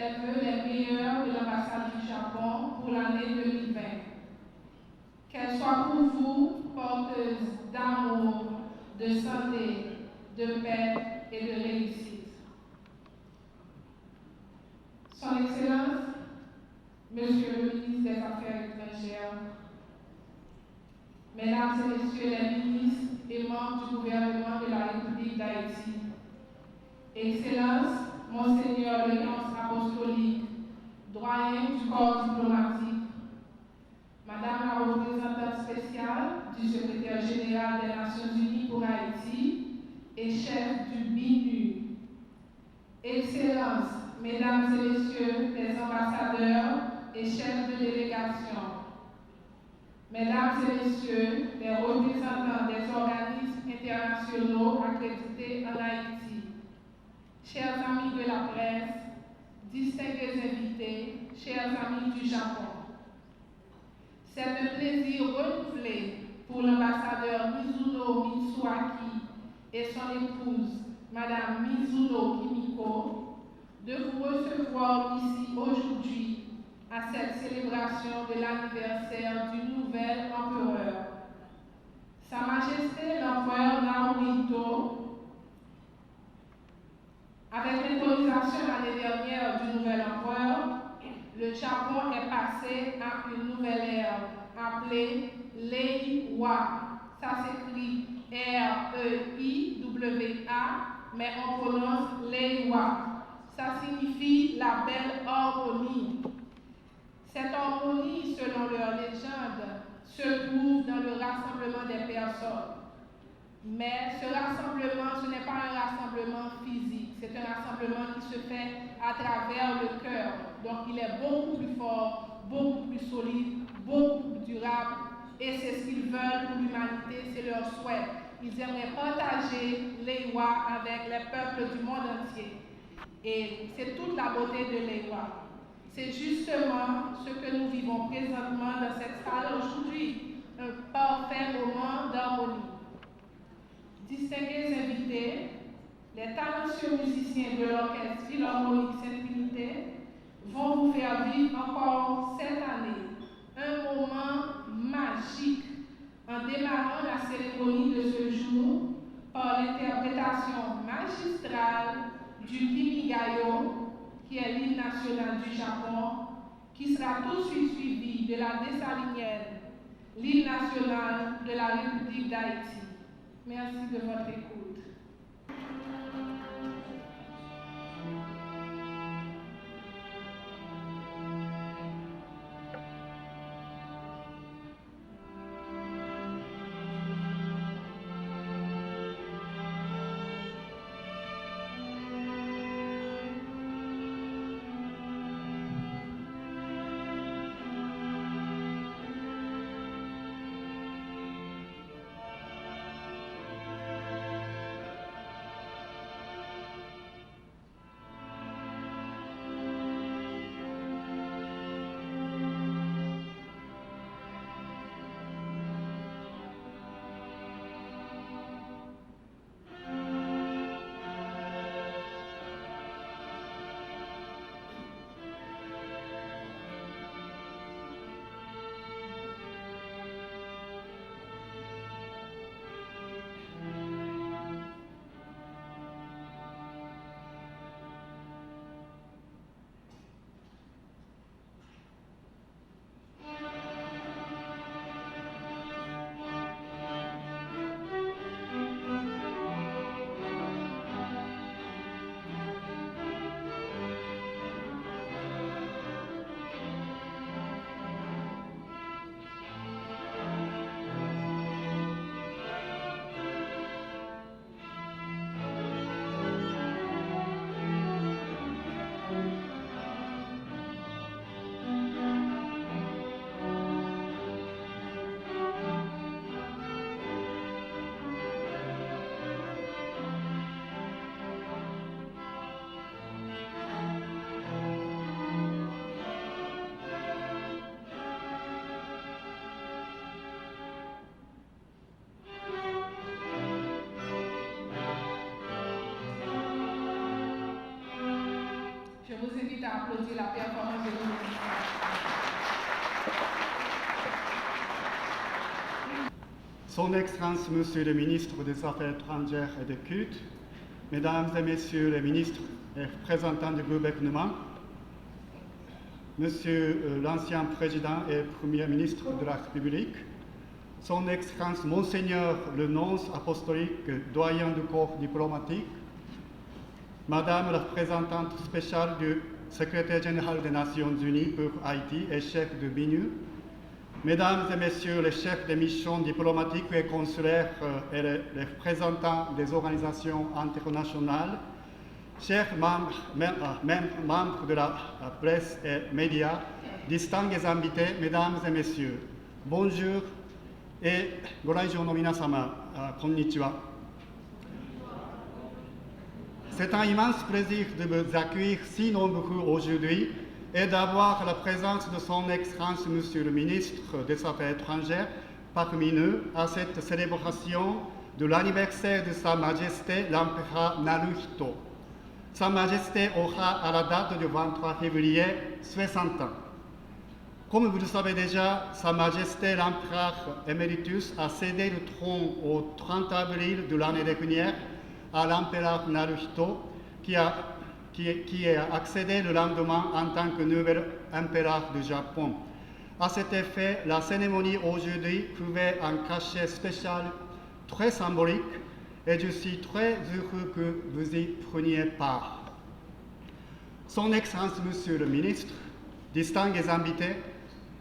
les vœux les meilleurs de l'ambassade du Japon pour l'année 2020. Qu'elle soit pour vous porteuse d'amour, de santé, de paix et de réussite. Son Excellence, Monsieur le ministre des Affaires étrangères, Mesdames et Messieurs les ministres et membres du gouvernement de la République d'Haïti, Excellence, Monseigneur Léonce Apostolique, doyen du corps diplomatique, Madame la représentante spéciale du secrétaire général des Nations Unies pour Haïti et chef du BINU, Excellence, Mesdames et Messieurs les ambassadeurs et chefs de délégation, Mesdames et Messieurs les représentants des organismes internationaux accrédités en Haïti, chers amis de la presse, distingués invités, chers amis du Japon, c'est un plaisir renouvelé pour l'ambassadeur Mizuno Mitsuaki et son épouse, Madame Mizuno Kimiko, de vous recevoir ici aujourd'hui à cette célébration de l'anniversaire du nouvel empereur. Sa Majesté l'empereur Naruhito, avec l'intronisation l'année dernière du nouvel empereur, le Japon est passé à une nouvelle ère appelée Reiwa. Ça s'écrit R-E-I-W-A, mais on prononce Reiwa. Ça signifie la belle harmonie. Cette harmonie, selon leur légende, se trouve dans le rassemblement des personnes. Mais ce rassemblement, ce n'est pas un rassemblement physique, c'est un rassemblement qui se fait à travers le cœur. Donc il est beaucoup plus fort, beaucoup plus solide, beaucoup plus durable. Et c'est ce qu'ils veulent pour l'humanité, c'est leur souhait. Ils aimeraient partager l'Eiwa avec les peuples du monde entier. Et c'est toute la beauté de l'Eiwa. C'est justement ce que nous vivons présentement dans cette salle aujourd'hui, un parfait moment d'harmonie. Distingués invités, les talentueux musiciens de l'orchestre Philharmonique Sainte-Trinité vont vous faire vivre encore cette année un moment magique en démarrant la cérémonie de ce jour par l'interprétation magistrale du Kimigayo, qui est l'hymne national du Japon, qui sera tout de suite suivi de la Dessalinienne, l'hymne national de la République d'Haïti. Merci de votre écoute. d'applaudir la performance de nos ministres. Son Excellence, Monsieur le ministre des Affaires étrangères et des Cultes, Mesdames et Messieurs les ministres et représentants du gouvernement, Monsieur l'ancien président et Premier ministre de la République, Son Excellence Monseigneur le nonce apostolique doyen du corps diplomatique, Madame la représentante spéciale du secrétaire général des Nations Unies pour Haïti et chef de BINU, Mesdames et Messieurs les chefs des missions diplomatiques et consulaires et les représentants des organisations internationales, chers membres de la presse et médias, distingués invités, Mesdames et Messieurs, bonjour et ご来場の皆様、こんにちは。C'est un immense plaisir de vous accueillir si nombreux aujourd'hui et d'avoir la présence de son Excellence, Monsieur le ministre des Affaires étrangères, parmi nous à cette célébration de l'anniversaire de Sa Majesté l'Empereur Naruhito. Sa Majesté aura à la date du 23 février 60 ans. Comme vous le savez déjà, Sa Majesté l'Empereur Emeritus a cédé le trône au 30 avril de l'année dernière à l'Empereur Naruhito, qui est accédé le lendemain en tant que nouvel empereur du Japon. À cet effet, la cérémonie aujourd'hui trouvait un cachet spécial très symbolique et je suis très heureux que vous y preniez part. Son Excellence, Monsieur le ministre, distingués invités,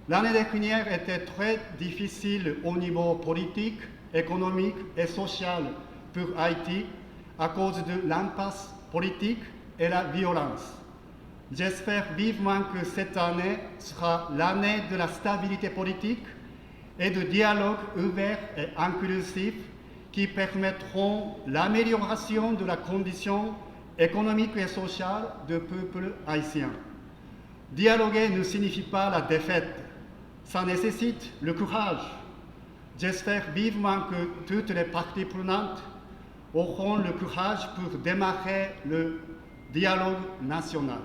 l'année dernière était très difficile au niveau politique, économique et social pour Haïti à cause de l'impasse politique et la violence. J'espère vivement que cette année sera l'année de la stabilité politique et de dialogue ouvert et inclusif qui permettront l'amélioration de la condition économique et sociale du peuple haïtien. Dialoguer ne signifie pas la défaite, ça nécessite le courage. J'espère vivement que toutes les parties prenantes auront le courage pour démarrer le dialogue national.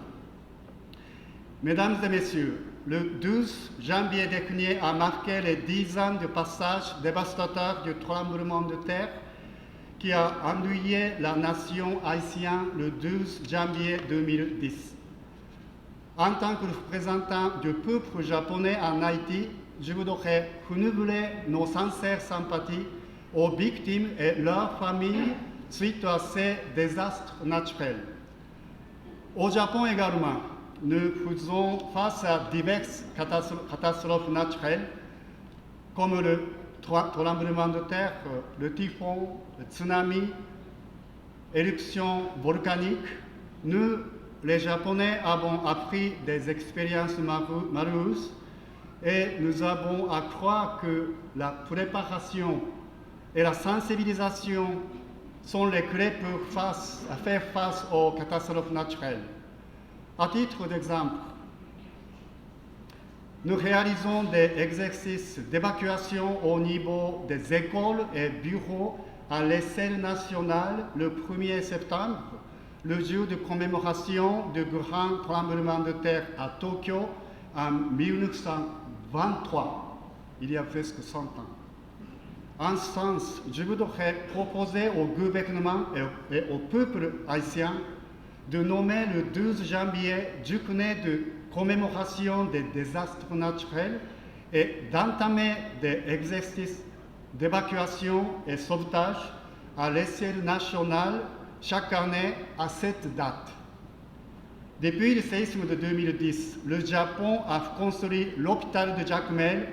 Mesdames et Messieurs, le 12 janvier dernier a marqué les 10 ans du passage dévastateur du tremblement de terre qui a endeuillé la nation haïtienne le 12 janvier 2010. En tant que représentant du peuple japonais en Haïti, je voudrais renouveler nos sincères sympathies aux victimes et leurs familles suite à ces désastres naturels. Au Japon également, nous faisons face à diverses catastrophes naturelles comme le tremblement de terre, le typhon, le tsunami, éruptions volcaniques. Nous, les Japonais, avons appris des expériences malheureuses et nous avons à croire que la préparation et la sensibilisation sont les clés pour faire face aux catastrophes naturelles. À titre d'exemple, nous réalisons des exercices d'évacuation au niveau des écoles et bureaux à l'échelle nationale le 1er septembre, le jour de commémoration du grand tremblement de terre à Tokyo en 1923, il y a presque 100 ans. En ce sens, je voudrais proposer au gouvernement et au peuple haïtien de nommer le 12 janvier journée de commémoration des désastres naturels et d'entamer des exercices d'évacuation et sauvetage à l'échelle nationale chaque année à cette date. Depuis le séisme de 2010, le Japon a construit l'hôpital de Jacmel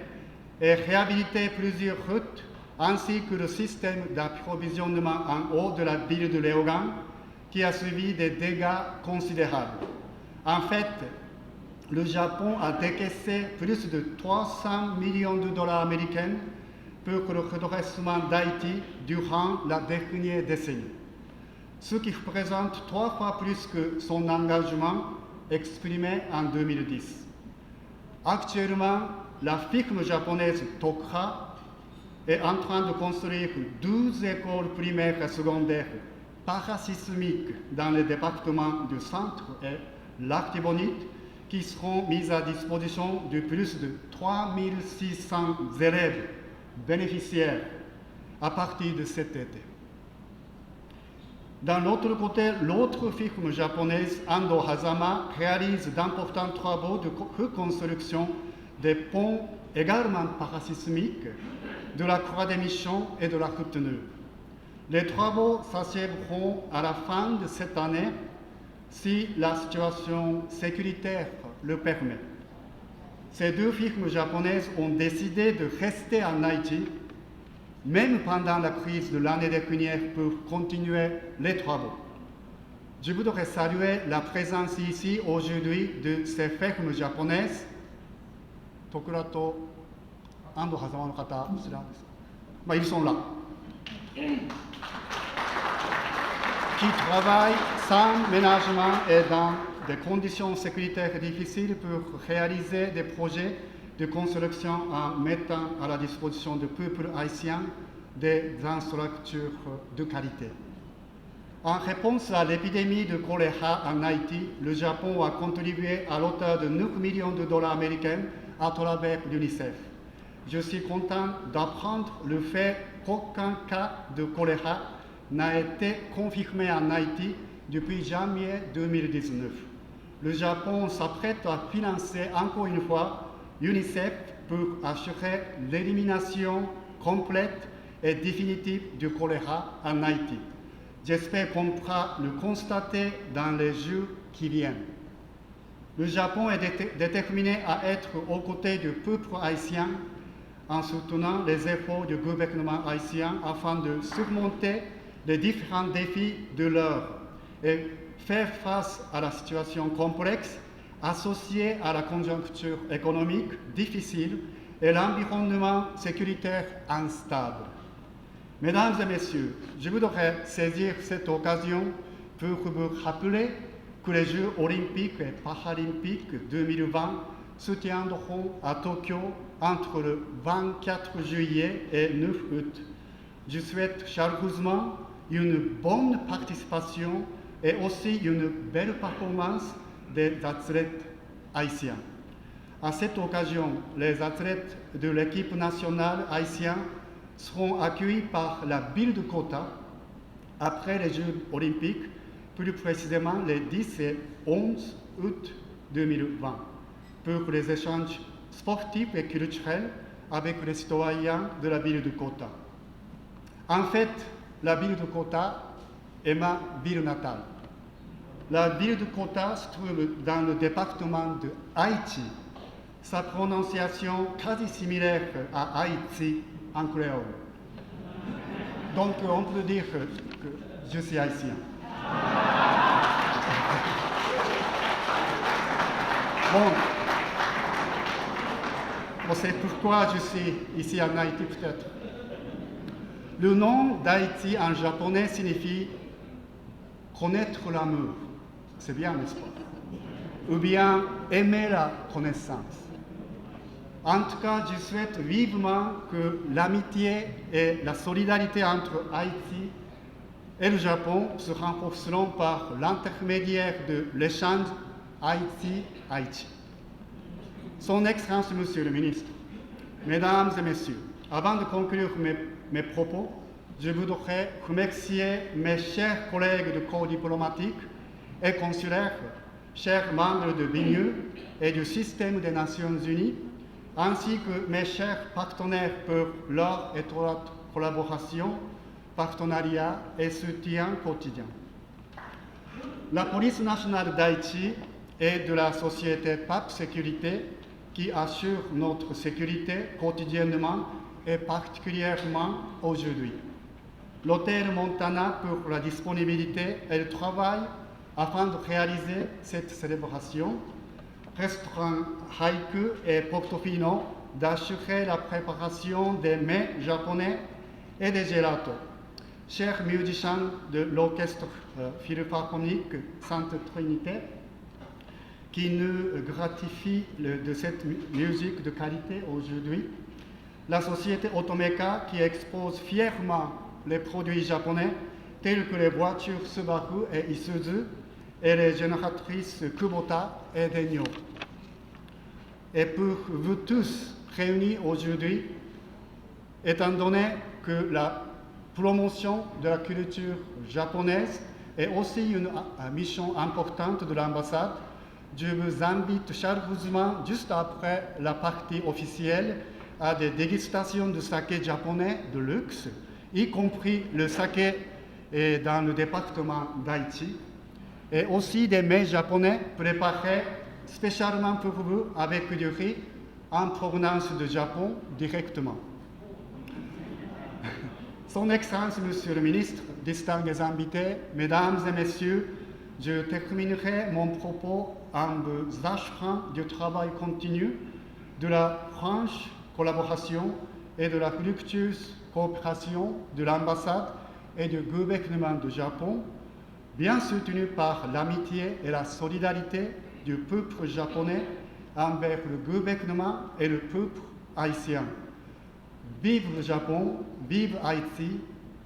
et réhabilité plusieurs routes ainsi que le système d'approvisionnement en eau de la ville de Léogane qui a subi des dégâts considérables. En fait, le Japon a décaissé plus de 300 millions de dollars américains pour le redressement d'Haïti durant la dernière décennie, ce qui représente 3 fois plus que son engagement exprimé en 2010. Actuellement, la firme japonaise Tokra est en train de construire 12 écoles primaires et secondaires parasismiques dans les départements du centre et l'artibonite qui seront mises à disposition de plus de 3600 élèves bénéficiaires à partir de cet été. D'un autre côté, l'autre firme japonaise, Ando Hazama, réalise d'importants travaux de reconstruction des ponts également parasismiques de la Croix des Michons et de la retenue. Les travaux s'achèveront à la fin de cette année si la situation sécuritaire le permet. Ces deux firmes japonaises ont décidé de rester en Haïti, même pendant la crise de l'année dernière, pour continuer les travaux. Je voudrais saluer la présence ici aujourd'hui de ces firmes japonaises. Tokura to Ando Hazama no kata, ils sont là. Qui travaillent sans ménagement et dans des conditions sécuritaires difficiles pour réaliser des projets de construction en mettant à la disposition du peuple haïtien des infrastructures de qualité. En réponse à l'épidémie de choléra en Haïti, le Japon a contribué à l'auteur de 9 millions de dollars américains à travers l'UNICEF. Je suis content d'apprendre le fait qu'aucun cas de choléra n'a été confirmé en Haïti depuis janvier 2019. Le Japon s'apprête à financer encore une fois l'UNICEF pour assurer l'élimination complète et définitive du choléra en Haïti. J'espère qu'on pourra le constater dans les jours qui viennent. Le Japon est déterminé à être aux côtés du peuple haïtien en soutenant les efforts du gouvernement haïtien afin de surmonter les différents défis de l'heure et faire face à la situation complexe associée à la conjoncture économique difficile et l'environnement sécuritaire instable. Mesdames et messieurs, je voudrais saisir cette occasion pour vous rappeler que les Jeux olympiques et paralympiques 2020 se tiendront à Tokyo entre le 24 juillet et 9 août. Je souhaite chaleureusement une bonne participation et aussi une belle performance des athlètes haïtiens. À cette occasion, les athlètes de l'équipe nationale haïtienne seront accueillis par la ville de Kota après les Jeux olympiques, plus précisément les 10 et 11 août 2020, pour les échanges sportifs et culturels avec les citoyens de la ville de Kota. En fait, la ville de Kota est ma ville natale. La ville de Kota se trouve dans le département de Haïti. Sa prononciation quasi similaire à Haïti en créole. Donc on peut dire que je suis haïtien. Bon, c'est pourquoi je suis ici en Haïti peut-être. Le nom d'Haïti en japonais signifie connaître l'amour. C'est bien, n'est-ce pas? Ou bien aimer la connaissance. En tout cas, je souhaite vivement que l'amitié et la solidarité entre Haïti et le Japon se renforceront par l'intermédiaire de l'échange Haïti-Haïti. Son Excellence, Monsieur le Ministre, Mesdames et Messieurs, avant de conclure mes propos, je voudrais remercier mes chers collègues de corps diplomatique et consulaire, chers membres de l'UNE et du système des Nations Unies, ainsi que mes chers partenaires pour leur étroite collaboration, partenariat et soutien quotidien. La police nationale d'Haïti et de la société PAP Sécurité, qui assure notre sécurité quotidiennement et particulièrement aujourd'hui. L'hôtel Montana pour la disponibilité et le travail afin de réaliser cette célébration, Restaurant Haiku et Portofino d'assurer la préparation des mets japonais et des gelatos. Chers musiciens de l'orchestre philharmonique Sainte Trinité, qui nous gratifie de cette musique de qualité aujourd'hui, la société Automeka qui expose fièrement les produits japonais tels que les voitures Subaru et Isuzu, et les génératrices Kubota et Denyo. Et pour vous tous réunis aujourd'hui, étant donné que la promotion de la culture japonaise est aussi une mission importante de l'ambassade, je vous invite chaleureusement, juste après la partie officielle, à des dégustations de saké japonais de luxe, y compris le saké dans le département d'Aichi, et aussi des mets japonais préparés spécialement pour vous avec du riz en provenance du Japon directement. Son Excellence, Monsieur le Ministre, distingués invités, Mesdames et Messieurs, je terminerai mon propos en vous assurant du travail continu, de la franche collaboration et de la fructueuse coopération de l'ambassade et du gouvernement du Japon, bien soutenu par l'amitié et la solidarité du peuple japonais envers le gouvernement et le peuple haïtien. Vive le Japon, vive Haïti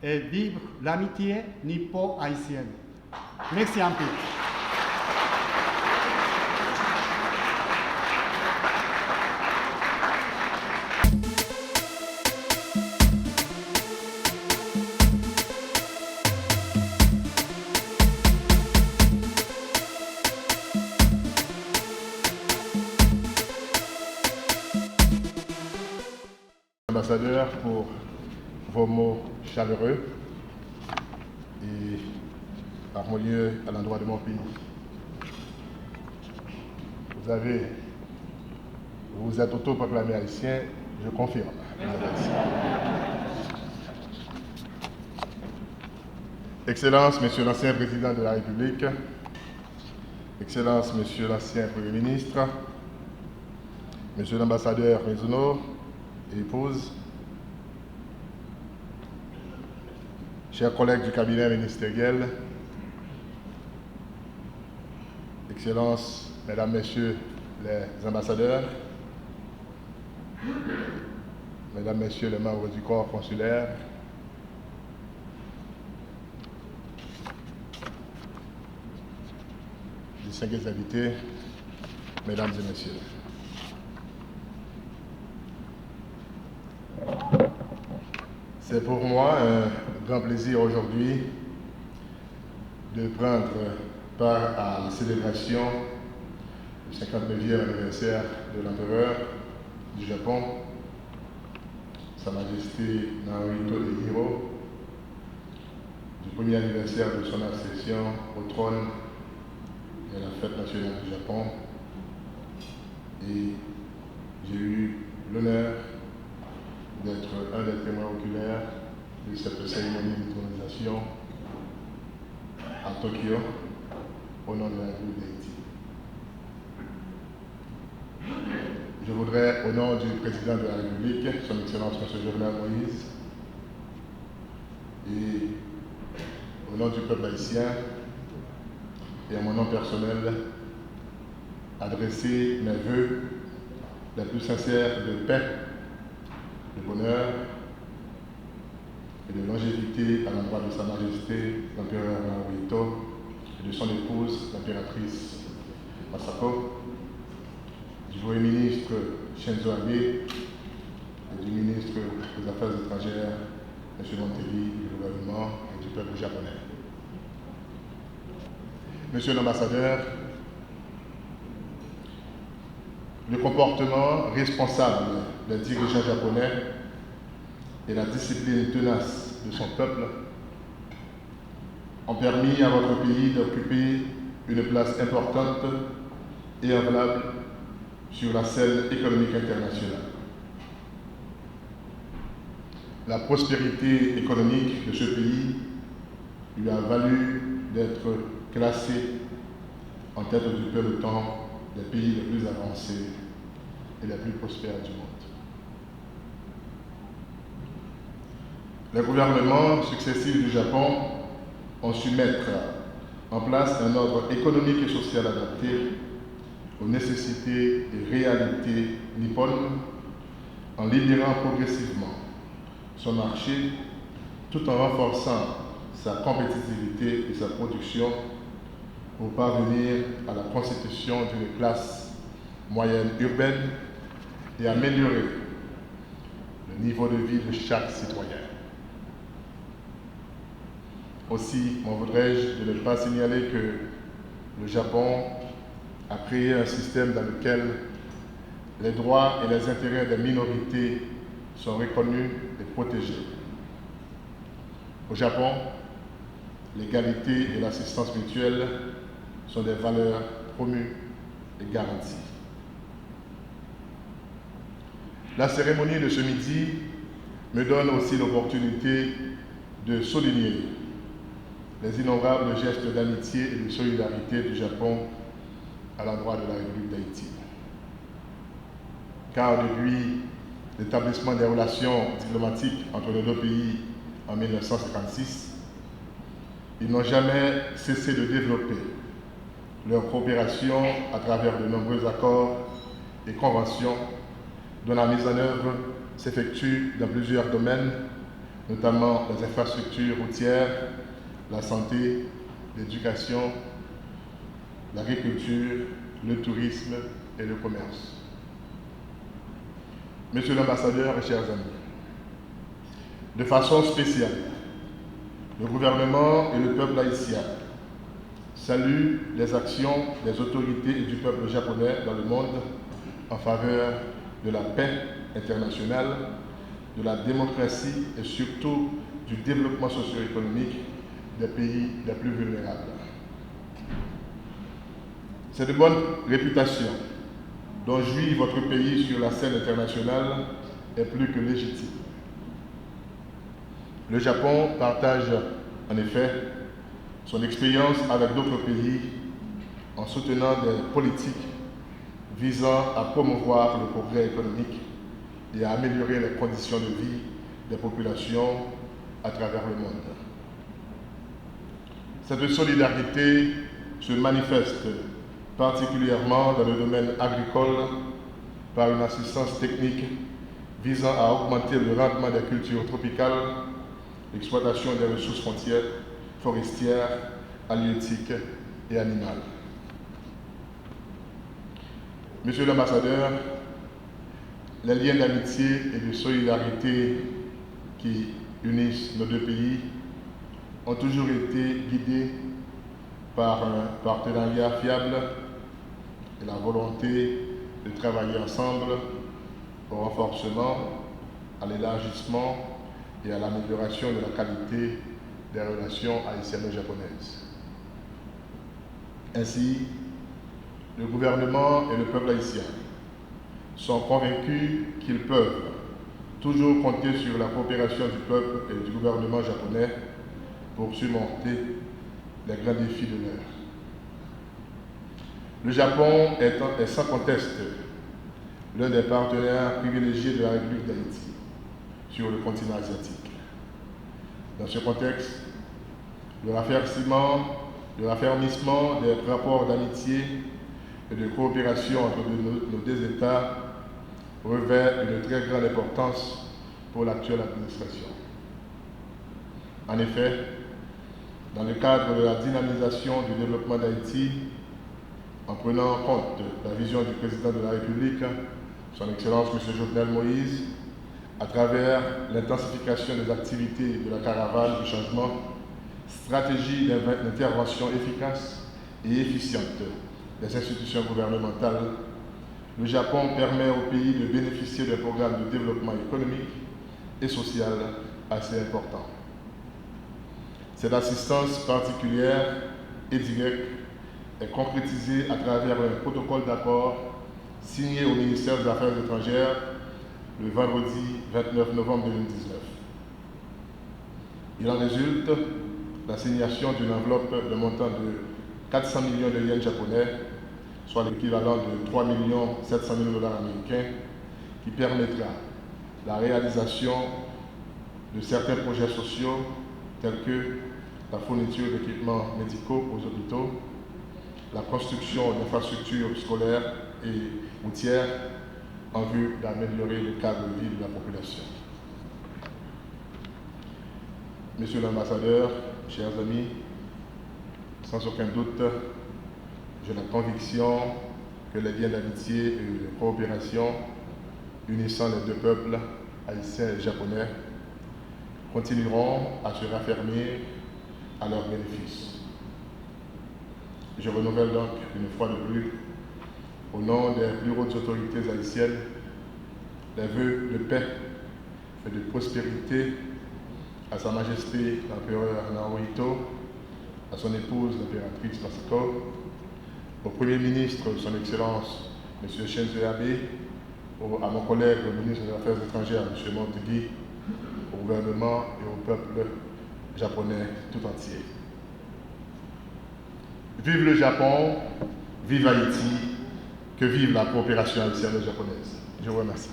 et vive l'amitié nippo-haïtienne. Merci un peu. Ambassadeur, pour vos mots chaleureux et harmonieux à l'endroit de mon pays. Vous êtes autoproclamé haïtien, je confirme. Excellences, Monsieur l'ancien président de la République, Excellences, Monsieur l'ancien Premier ministre, Monsieur l'ambassadeur Mizuno et épouse, chers collègues du cabinet ministériel, Excellences, Mesdames, Messieurs les ambassadeurs, Mesdames, Messieurs les membres du corps consulaire, distingués invités, Mesdames et Messieurs. C'est pour moi un grand plaisir aujourd'hui de prendre part à la célébration du 59e anniversaire de l'empereur du Japon, Sa Majesté Naruhito Hiro, du premier anniversaire de son accession au trône de la fête nationale du Japon. Et j'ai eu l'honneur d'être un des témoins oculaires de cette cérémonie d'intronisation à Tokyo, au nom de la République d'Haïti. Je voudrais, au nom du président de la République, son Excellence M. Jovenel Moïse, et au nom du peuple haïtien, et à mon nom personnel, adresser mes vœux les plus sincères de paix, de bonheur et de longévité à l'endroit de Sa Majesté l'Empereur Naruhito et de son épouse, l'impératrice Masako, du Premier ministre Shinzo Abe et du ministre des Affaires étrangères, M. Montelli, du gouvernement et du peuple japonais. Monsieur l'ambassadeur, le comportement responsable des dirigeants japonais et la discipline tenace de son peuple ont permis à votre pays d'occuper une place importante et enviable sur la scène économique internationale. La prospérité économique de ce pays lui a valu d'être classé en tête du peloton des pays les plus avancés et les plus prospères du monde. Les gouvernements successifs du Japon ont su mettre en place un ordre économique et social adapté aux nécessités et réalités nippones en libérant progressivement son marché tout en renforçant sa compétitivité et sa production pour parvenir à la constitution d'une classe moyenne urbaine et améliorer le niveau de vie de chaque citoyen. Aussi, m'en voudrais-je de ne pas signaler que le Japon a créé un système dans lequel les droits et les intérêts des minorités sont reconnus et protégés. Au Japon, l'égalité et l'assistance mutuelle sont des valeurs promues et garanties. La cérémonie de ce midi me donne aussi l'opportunité de souligner les innombrables gestes d'amitié et de solidarité du Japon à l'endroit de la République d'Haïti. Car depuis l'établissement des relations diplomatiques entre les deux pays en 1956, ils n'ont jamais cessé de développer leur coopération à travers de nombreux accords et conventions dont la mise en œuvre s'effectue dans plusieurs domaines, notamment les infrastructures routières, la santé, l'éducation, l'agriculture, le tourisme et le commerce. Monsieur l'ambassadeur et chers amis, de façon spéciale, le gouvernement et le peuple haïtien saluent les actions des autorités et du peuple japonais dans le monde en faveur de la paix internationale, de la démocratie et surtout du développement socio-économique des pays les plus vulnérables. Cette bonne réputation dont jouit votre pays sur la scène internationale est plus que légitime. Le Japon partage en effet son expérience avec d'autres pays en soutenant des politiques visant à promouvoir le progrès économique et à améliorer les conditions de vie des populations à travers le monde. Cette solidarité se manifeste particulièrement dans le domaine agricole par une assistance technique visant à augmenter le rendement des cultures tropicales, l'exploitation des ressources forestières, halieutiques et animales. Monsieur l'ambassadeur, les liens d'amitié et de solidarité qui unissent nos deux pays ont toujours été guidés par un partenariat fiable et la volonté de travailler ensemble au renforcement, à l'élargissement et à l'amélioration de la qualité des relations haïtiano-japonaises. Ainsi, le gouvernement et le peuple haïtien sont convaincus qu'ils peuvent toujours compter sur la coopération du peuple et du gouvernement japonais pour surmonter les grands défis de l'heure. Le Japon est sans conteste l'un des partenaires privilégiés de la République d'Haïti sur le continent asiatique. Dans ce contexte, le raffermissement des rapports d'amitié et de coopération entre nos deux États revêt une très grande importance pour l'actuelle administration. En effet, dans le cadre de la dynamisation du développement d'Haïti, en prenant en compte la vision du président de la République, son Excellence M. Jovenel Moïse, à travers l'intensification des activités de la caravane du changement, stratégie d'intervention efficace et efficiente des institutions gouvernementales, le Japon permet au pays de bénéficier d'un programme de développement économique et social assez important. Cette assistance particulière et directe est concrétisée à travers un protocole d'accord signé au ministère des Affaires étrangères le vendredi 29 novembre 2019. Il en résulte l'assignation d'une enveloppe de montant de 400 millions de yens japonais, soit l'équivalent de 3 700 000 $ américains, qui permettra la réalisation de certains projets sociaux tels que la fourniture d'équipements médicaux aux hôpitaux, la construction d'infrastructures scolaires et routières en vue d'améliorer le cadre de vie de la population. Monsieur l'ambassadeur, chers amis, sans aucun doute, j'ai la conviction que les liens d'amitié et de coopération unissant les deux peuples, haïtiens et japonais, continueront à se raffermir à leur bénéfice. Je renouvelle donc une fois de plus, au nom des plus hautes autorités haïtiennes, les vœux de paix et de prospérité à Sa Majesté l'Empereur Naruhito, à son épouse l'impératrice Masako, au Premier ministre, Son Excellence M. Shinzo Abe, à mon collègue le ministre des Affaires étrangères, M. Motegi, au gouvernement et au peuple japonais tout entier. Vive le Japon, vive Haïti, que vive la coopération haïtienne et japonaise. Je vous remercie.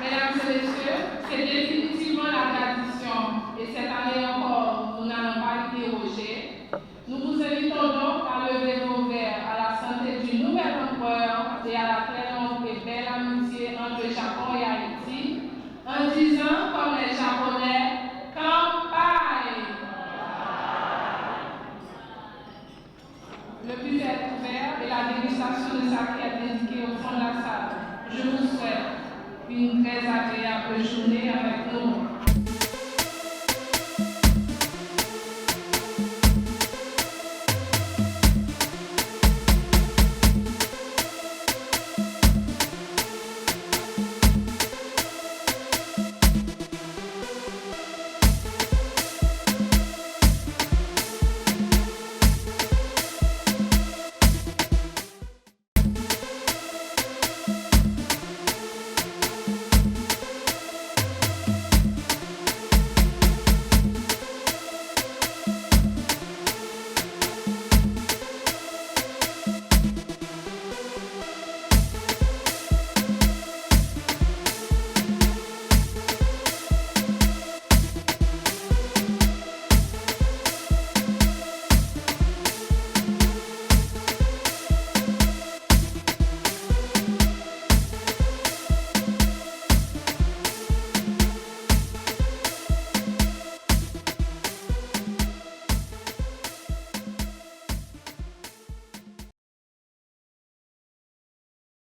Mesdames et messieurs, c'est définitivement la tradition et cette année encore, nous n'allons pas interroger. Nous vous invitons donc à lever vos verres à la santé du nouvel empereur et à la très longue et belle amitié entre le Japon et Haïti, en disant comme les Japonais, Kanpai! Le buffet est ouvert et la dégustation de sake est indiquée au fond de la salle. Je vous souhaite une très agréable journée avec nous.